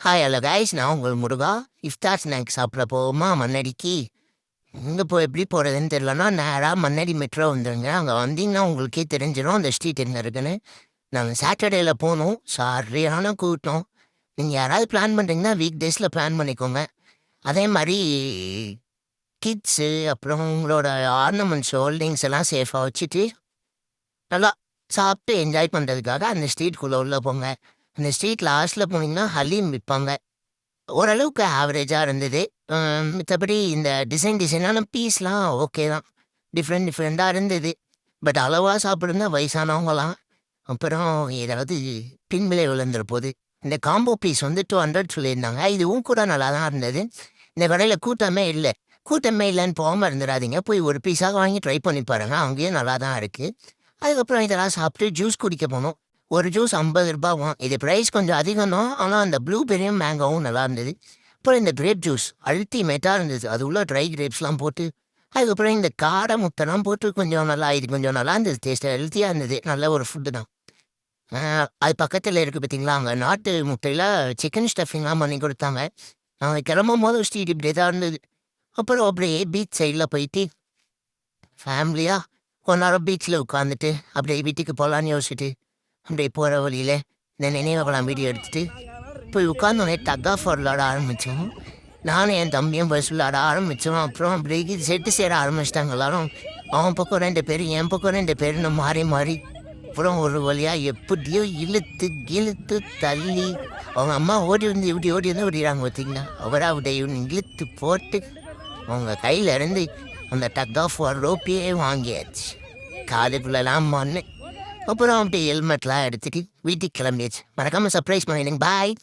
Hi hello guys, நான் உங்கள் முருகா. இஃப்தார் snacks சாப்பிட போவோமா மண்ணடிக்கு? இங்கே எப்படி போகிறதுன்னு தெரியலனா நேராக மண்ணடி மெட்ரோ வந்துடுங்க. அங்கே வந்தீங்கன்னா உங்களுக்கே தெரிஞ்சிடும் அந்த ஸ்ட்ரீட் எங்கே இருக்குன்னு. நாங்கள் சாட்டர்டேயில் போகணும், சரியான கூட்டம். நீங்கள் யாராவது பிளான் பண்ணுறீங்கன்னா வீக் டேஸில் பிளான் பண்ணிக்கோங்க. அதே மாதிரி கிட்ஸு அப்புறம் உங்களோட ஆர்னமெண்ட்ஸ் ஹோல்டிங்ஸ் எல்லாம் சேஃபாக வச்சுட்டு நல்லா சாப்பிட்டு என்ஜாய் பண்ணுறதுக்காக அந்த ஸ்ட்ரீட்குள்ளே உள்ளே போங்க. அந்த ஸ்ட்ரீட் லாஸ்ட்டில் போனீங்கன்னா ஹலீம் விற்பாங்க. ஓரளவுக்கு ஆவரேஜாக இருந்தது. மித்தபடி இந்த டிசைனான பீஸ்லாம் ஓகே தான். டிஃப்ரெண்ட்டாக இருந்தது. பட் அளவாக சாப்பிடுங்க வயசானவங்களாம். அப்புறம் ஏதாவது பின்விலை விழுந்துற போது இந்த காம்போ பீஸ் வந்து 200 சொல்லியிருந்தாங்க. இதுவும் கூட நல்லா தான் இருந்தது. இந்த கடையில் கூட்டமே இல்லைன்னு போகாமல் இருந்துடாதீங்க. போய் ஒரு பீஸாக வாங்கி ட்ரை பண்ணி பாருங்கள், அங்கேயும் நல்லா தான் இருக்குது. அதுக்கப்புறம் இதெல்லாம் சாப்பிட்டு ஜூஸ் குடிக்க போனோம். ஒரு ஜூஸ் 50 ரூபாவும். இது ப்ரைஸ் கொஞ்சம் அதிகம் தான், ஆனால் அந்த ப்ளூபெரியும் மேங்கோவும் நல்லா இருந்தது. அப்புறம் இந்த கிரேப் ஜூஸ் அல்டிமேட்டாக இருந்தது. அது உள்ள ட்ரை கிரேப்ஸ்லாம் போட்டு, அதுக்கப்புறம் இந்த காடை முட்டைலாம் போட்டு கொஞ்சம் நல்லா இருந்தது. டேஸ்ட்டாக ஹெல்த்தியாக இருந்தது. நல்ல ஒரு ஃபுட்டு தான். அது பக்கத்தில் இருக்குது பார்த்தீங்களா, அங்கே நாட்டு முட்டையில் சிக்கன் ஸ்டஃபிங்லாம் பண்ணி கொடுத்தாங்க. நாங்கள் கிளம்பும் போது ஸ்ட்ரீட் இப்படியே தான் இருந்தது. அப்புறம் அப்படியே பீச் சைடில் போயிட்டு ஃபேமிலியாக கொஞ்ச நேரம் பீச்சில் உட்காந்துட்டு அப்படியே வீட்டுக்கு போகலான்னு யோசிச்சுட்டு அப்படியே போகிற வழியில் இந்த நினைவுகளாம் வீடியோ எடுத்துகிட்டு போய் உட்காந்தோடனே டக் ஆஃப் விளாட ஆரம்பித்தோம். நானும் என் தம்பியும் பஸ் விளாட ஆரம்பித்தோம். அப்புறம் அப்படியே செட்டு சேர ஆரம்பிச்சிட்டாங்க எல்லாரும். அவன் பக்கம் 2 பேர், என் பக்கம் 2 பேருன்னு மாறி அப்புறம் ஒரு வழியாக எப்படியோ இழுத்து தள்ளி அவங்க அம்மா ஓடி வந்து இப்படி ஓடிறாங்க பார்த்தீங்கன்னா, அவரை அப்படியே இழுத்து போட்டு அவங்க கையில் இருந்து அந்த டக் ஆஃப் ரோப்பையே வாங்கியாச்சு. காதுக்குள்ளெல்லாம் மண்ணு. அப்புறம் அப்படியே ஹெல்மெட்லாம் எடுத்துட்டு வீட்டுக்கு கிளம்பியாச்சு. மறக்காமல் சர்ப்ரைஸ் பண்ணிடுங்க. பாய்.